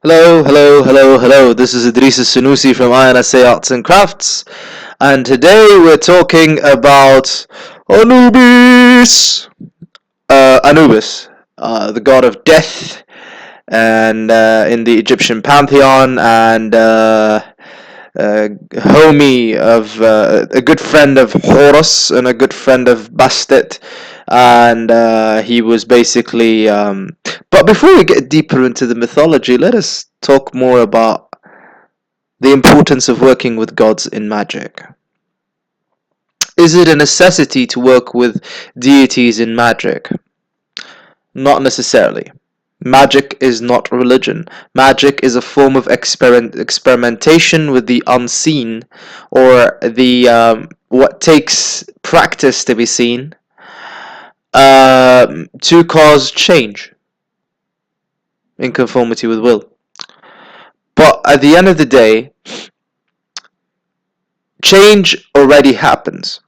Hello, hello, hello, hello. This is Idris Sunusi from INSA Arts and Crafts, and today we're talking about Anubis. Anubis, the god of death, and in the Egyptian pantheon, and homie of a good friend of Horus and a good friend of Bastet, and he was basically. But before we get deeper into the mythology, let us talk more about the importance of working with gods in magic. Is it a necessity to work with deities in magic? Not necessarily. Magic is not religion. Magic is a form of experimentation with the unseen, or the what takes practice to be seen, to cause change in conformity with will. But at the end of the day, change already happens,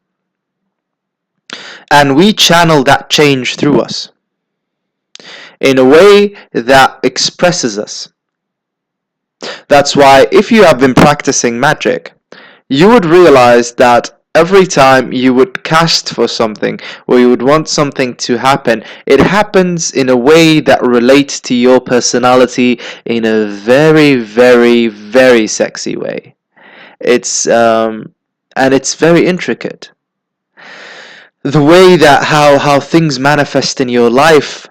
and we channel that change through us in a way that expresses us. That's why if you have been practicing magic, you would realize that every time you would cast for something or you would want something to happen, it happens in a way that relates to your personality in a very, very, very sexy way. It's and it's very intricate. The way that how things manifest in your life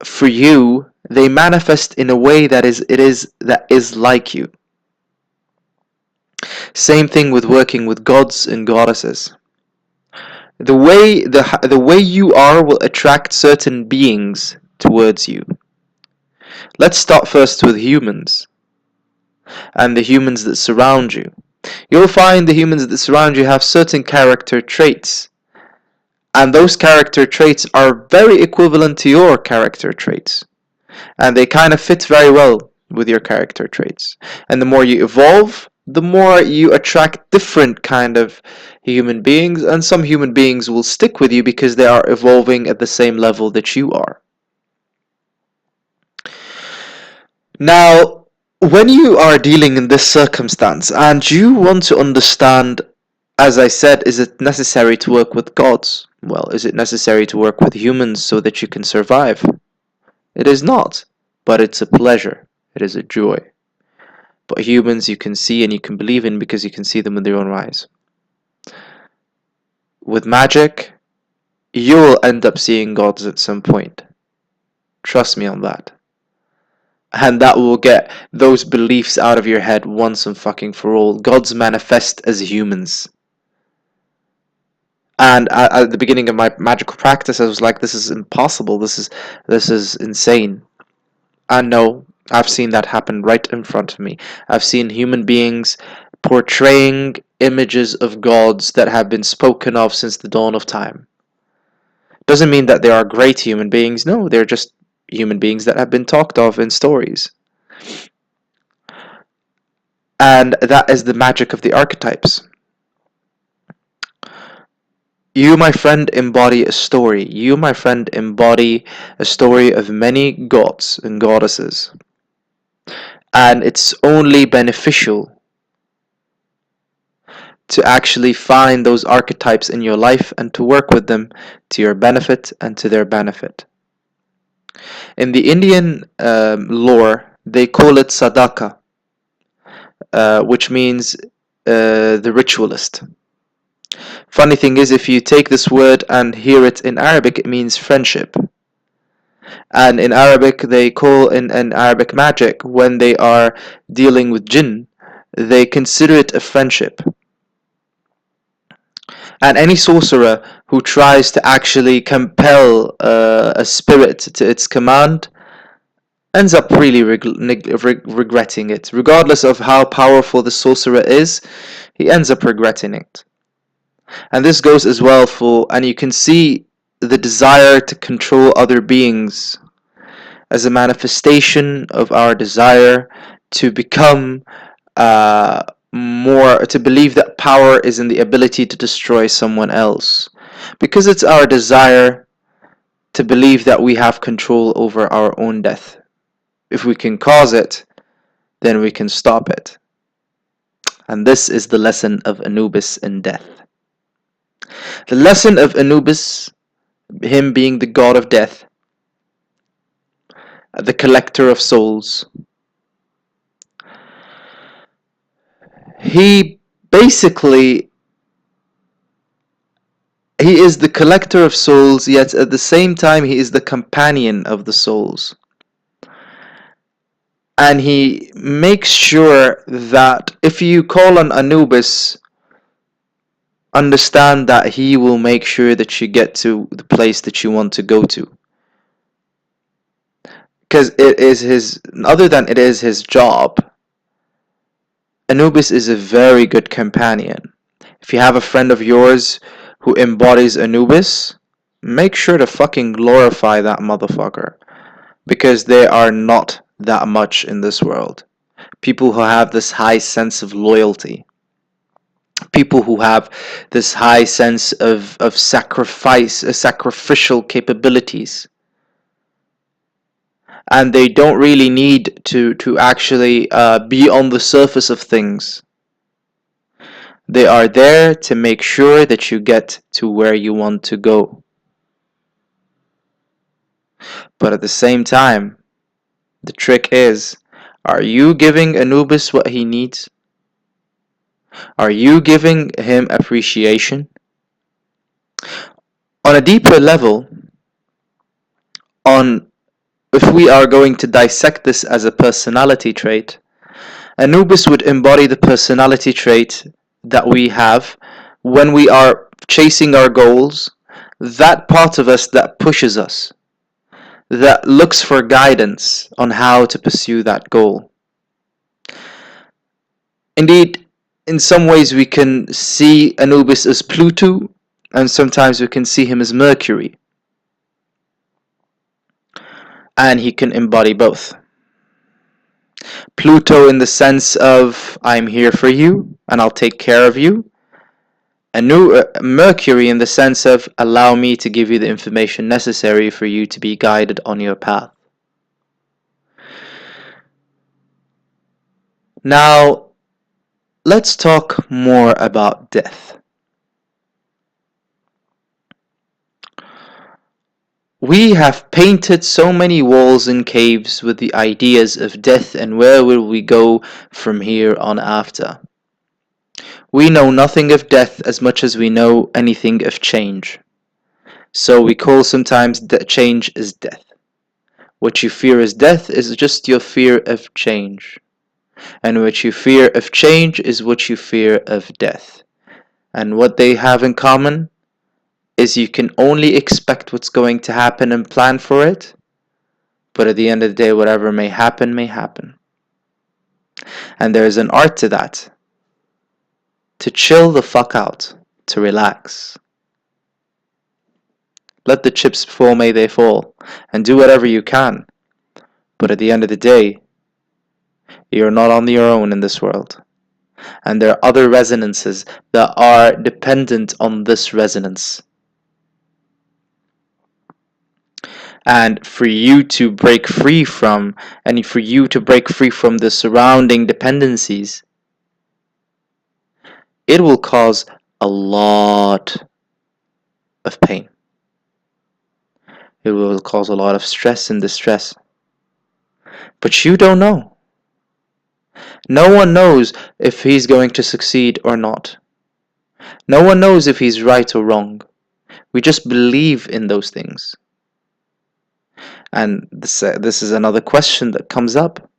for you, they manifest in a way that is like you. Same thing with working with gods and goddesses. The way you are will attract certain beings towards you. Let's start first with humans and the humans that surround you. You'll find the humans that surround you have certain character traits, and those character traits are very equivalent to your character traits, and they kind of fit very well with your character traits. And the more you evolve, the more you attract different kind of human beings, and some human beings will stick with you because they are evolving at the same level that you are. Now, when you are dealing in this circumstance and you want to understand, as I said, is it necessary to work with gods? Well, is it necessary to work with humans so that you can survive? It is not, but it's a pleasure. It is a joy. But humans you can see and you can believe in because you can see them with your own eyes. With magic, you will end up seeing gods at some point. Trust me on that. And that will get those beliefs out of your head once and fucking for all. Gods manifest as humans. And at the beginning of my magical practice, I was like, this is impossible. This is insane. And no, I've seen that happen right in front of me. I've seen human beings portraying images of gods that have been spoken of since the dawn of time. Doesn't mean that they are great human beings. No, they're just human beings that have been talked of in stories. And that is the magic of the archetypes. You, my friend, embody a story. You, my friend, embody a story of many gods and goddesses. And it's only beneficial to actually find those archetypes in your life and to work with them to your benefit and to their benefit. In the Indian lore, they call it sadaka, which means the ritualist. Funny thing is, if you take this word and hear it in Arabic, it means friendship. And in Arabic, they call in Arabic magic, when they are dealing with jinn, they consider it a friendship. And any sorcerer who tries to actually compel a spirit to its command ends up really regretting it. Regardless of how powerful the sorcerer is, he ends up regretting it. And this goes as well for, and you can see the desire to control other beings as a manifestation of our desire to become more, to believe that power is in the ability to destroy someone else. Because it's our desire to believe that we have control over our own death. If we can cause it, then we can stop it. And this is the lesson of Anubis in death. The lesson of Anubis, him being the god of death, the collector of souls, he basically he is the collector of souls, yet at the same time he is the companion of the souls. And he makes sure that if you call on Anubis, understand that he will make sure that you get to the place that you want to go to. Because it is his, other than it is his job, Anubis is a very good companion. If you have a friend of yours who embodies Anubis, make sure to fucking glorify that motherfucker. Because they are not that much in this world. People who have this high sense of loyalty. People who have this high sense of sacrificial capabilities. And they don't really need to actually be on the surface of things. They are there to make sure that you get to where you want to go. But at the same time, the trick is, are you giving Anubis what he needs? Are you giving him appreciation? On a deeper level, on if we are going to dissect this as a personality trait, Anubis would embody the personality trait that we have when we are chasing our goals, that part of us that pushes us, that looks for guidance on how to pursue that goal. Indeed, in some ways we can see Anubis as Pluto, and sometimes we can see him as Mercury. And he can embody both. Pluto in the sense of, I'm here for you and I'll take care of you. And Mercury in the sense of, allow me to give you the information necessary for you to be guided on your path. Now, let's talk more about death. We have painted so many walls and caves with the ideas of death and where will we go from here on after. We know nothing of death as much as we know anything of change. So we call sometimes that change is death. What you fear as death is just your fear of change. And what you fear of change is what you fear of death. And what they have in common is you can only expect what's going to happen and plan for it. But at the end of the day, whatever may happen, may happen. And there's an art to that. To chill the fuck out. To relax. Let the chips fall, may they fall. And do whatever you can. But at the end of the day, you're not on your own in this world. And there are other resonances that are dependent on this resonance. And for you to break free from, and for you to break free from the surrounding dependencies, it will cause a lot of pain. It will cause a lot of stress and distress. But you don't know. No one knows if he's going to succeed or not. No one knows if he's right or wrong. We just believe in those things. And this is another question that comes up.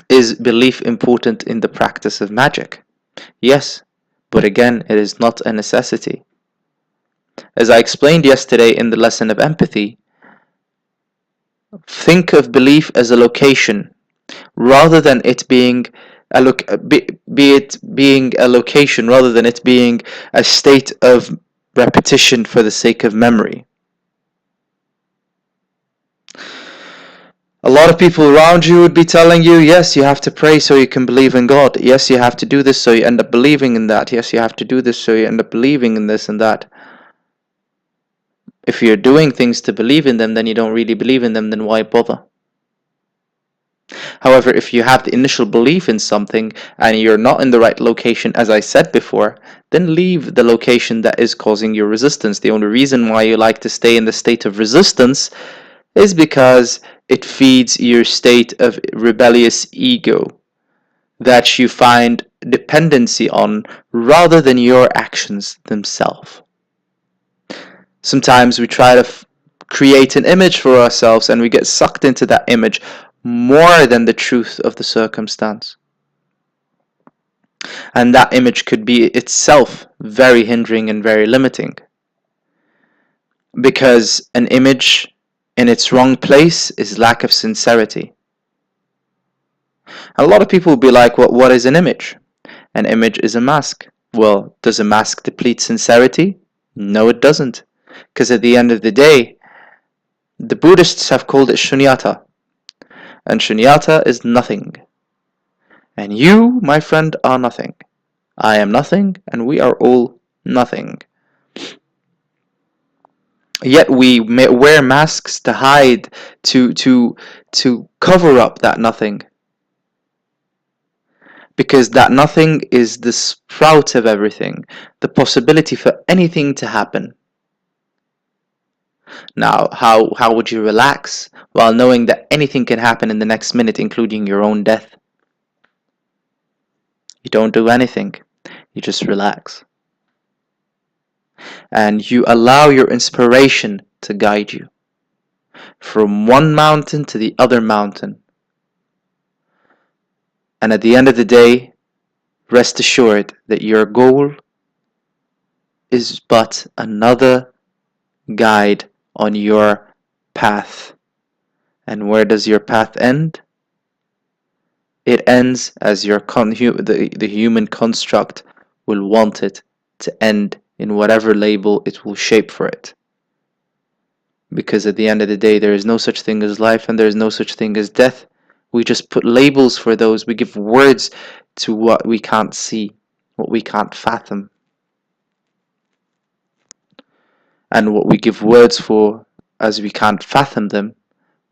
Is belief important in the practice of magic? Yes, but again, it is not a necessity. As I explained yesterday in the lesson of empathy, think of belief as a location, rather than it being being a location, rather than it being a state of repetition for the sake of memory. A lot of people around you would be telling you, yes, you have to pray so you can believe in God. Yes, you have to do this so you end up believing in that. Yes, you have to do this so you end up believing in this and that. If you're doing things to believe in them, then you don't really believe in them, then why bother? However, if you have the initial belief in something and you're not in the right location, as I said before, then leave the location that is causing your resistance. The only reason why you like to stay in the state of resistance is because it feeds your state of rebellious ego that you find dependency on rather than your actions themselves. Sometimes we try to create an image for ourselves and we get sucked into that image more than the truth of the circumstance. And that image could be itself very hindering and very limiting. Because an image in its wrong place is lack of sincerity. A lot of people will be like, well, what is an image? An image is a mask. Well, does a mask deplete sincerity? No, it doesn't. Because at the end of the day, the Buddhists have called it shunyata. And shunyata is nothing. And you, my friend, are nothing. I am nothing, and we are all nothing. Yet we wear masks to hide, to cover up that nothing. Because that nothing is the sprout of everything, the possibility for anything to happen. Now, how would you relax while knowing that anything can happen in the next minute, including your own death? You don't do anything. You just relax. And you allow your inspiration to guide you from one mountain to the other mountain. And at the end of the day, rest assured that your goal is but another guide on your path. And where does your path end? It ends as the human construct will want it to end in whatever label it will shape for it. Because at the end of the day, there is no such thing as life and there is no such thing as death. We just put labels for those. We give words to what we can't see, what we can't fathom. And what we give words for, as we can't fathom them,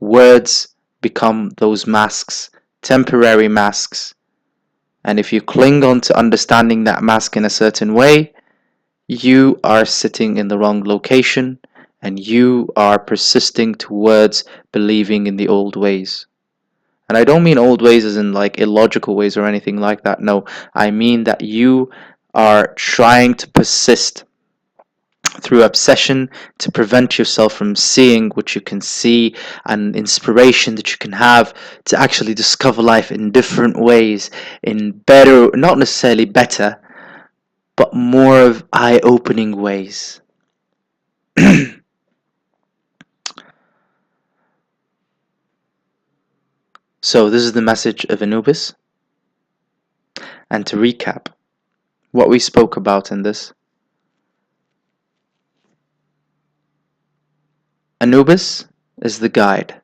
words become those masks, temporary masks. And if you cling on to understanding that mask in a certain way, you are sitting in the wrong location and you are persisting towards believing in the old ways. And I don't mean old ways as in like illogical ways or anything like that. No, I mean that you are trying to persist through obsession to prevent yourself from seeing what you can see and inspiration that you can have to actually discover life in different ways, in better, not necessarily better, but more of eye-opening ways. So this is the message of Anubis. And to recap what we spoke about in this, Anubis is the guide.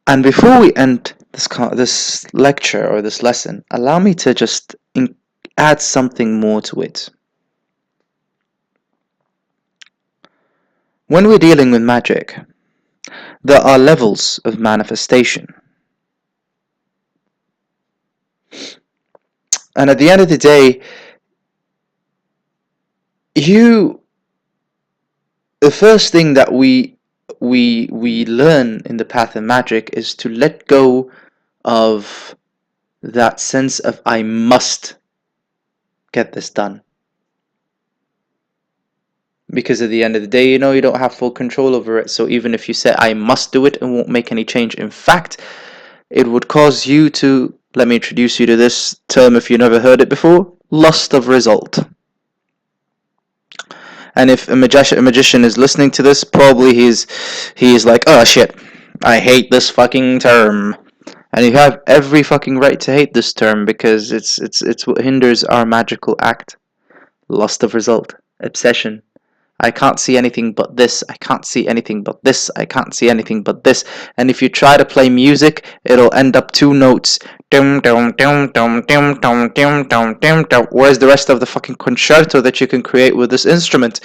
And before we end this lecture or this lesson, allow me to just add something more to it. When we're dealing with magic, there are levels of manifestation. And at the end of the day, the first thing that we learn in the path of magic is to let go of that sense of I must get this done. Because at the end of the day, you don't have full control over it. So even if you say I must do it, it won't make any change. In fact, it would cause you to, let me introduce you to this term if you never heard it before, lust of result. And if a magician is listening to this, probably he's like, oh shit, I hate this fucking term. And you have every fucking right to hate this term because it's what hinders our magical act. Lust of result, obsession. I can't see anything but this. I can't see anything but this. I can't see anything but this. And if you try to play music, it'll end up two notes. Dum dum dum dum dum dum dum dum dum dum. Where's the rest of the fucking concerto that you can create with this instrument?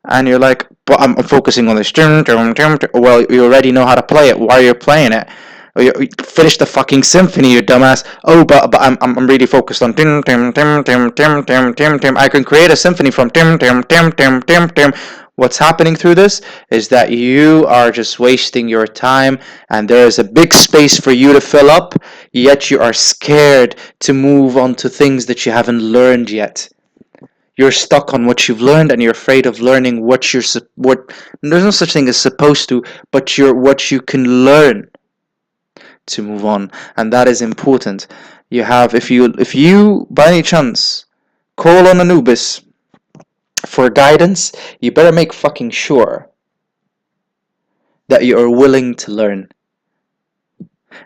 And you're like, but I'm focusing on this. Well, you already know how to play it. Why are you playing it? Finish the fucking symphony, you dumbass. Oh, but I'm really focused on tim tim tim tim tim tim tim tim. I can create a symphony from tim tim tim tim tim tim. What's happening through this is that you are just wasting your time, and there is a big space for you to fill up, yet you are scared to move on to things that you haven't learned yet. You're stuck on what you've learned, and you're afraid of learning what there's no such thing as supposed to, but you're what you can learn to move on, and that is important. You have, if you by any chance call on Anubis for guidance, you better make fucking sure that you are willing to learn,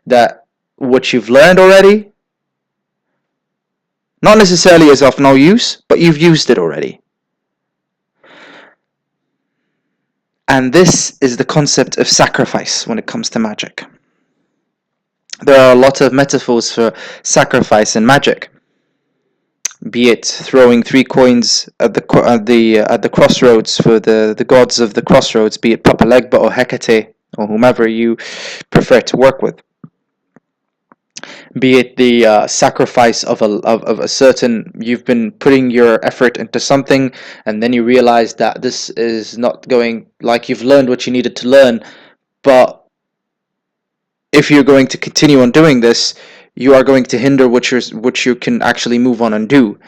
that what you've learned already not necessarily is of no use, but you've used it already. And this is the concept of sacrifice when it comes to magic. There are a lot of metaphors for sacrifice in magic, be it throwing 3 coins at the crossroads for the gods of the crossroads, be it Papalegba or Hecate or whomever you prefer to work with, be it the sacrifice of a certain, you've been putting your effort into something, and then you realize that this is not going like you've learned what you needed to learn, but if you're going to continue on doing this, you are going to hinder what you can actually move on and do.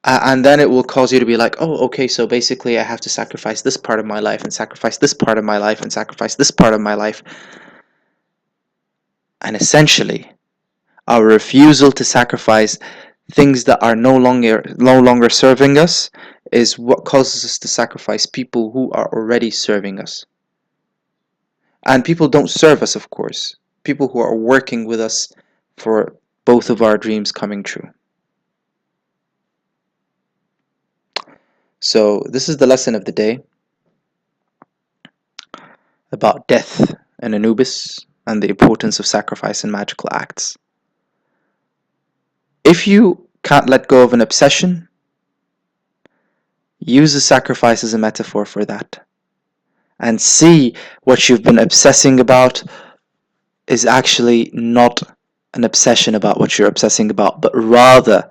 And then it will cause you to be like, oh, okay, so basically I have to sacrifice this part of my life, and sacrifice this part of my life, and sacrifice this part of my life. And essentially, our refusal to sacrifice things that are no longer serving us is what causes us to sacrifice people who are already serving us. And people don't serve us, of course. People who are working with us for both of our dreams coming true. So this is the lesson of the day about death and Anubis and the importance of sacrifice in magical acts. If you can't let go of an obsession, use the sacrifice as a metaphor for that. And see what you've been obsessing about is actually not an obsession about what you're obsessing about, but rather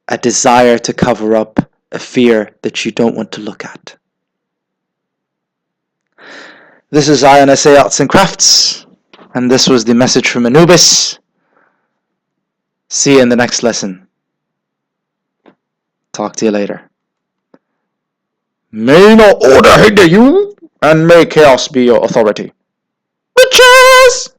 a desire to cover up a fear that you don't want to look at. This is INSA Arts and Crafts, and this was the message from Anubis. See you in the next lesson. Talk to you later. May no order hinder you, and may chaos be your authority. Witches!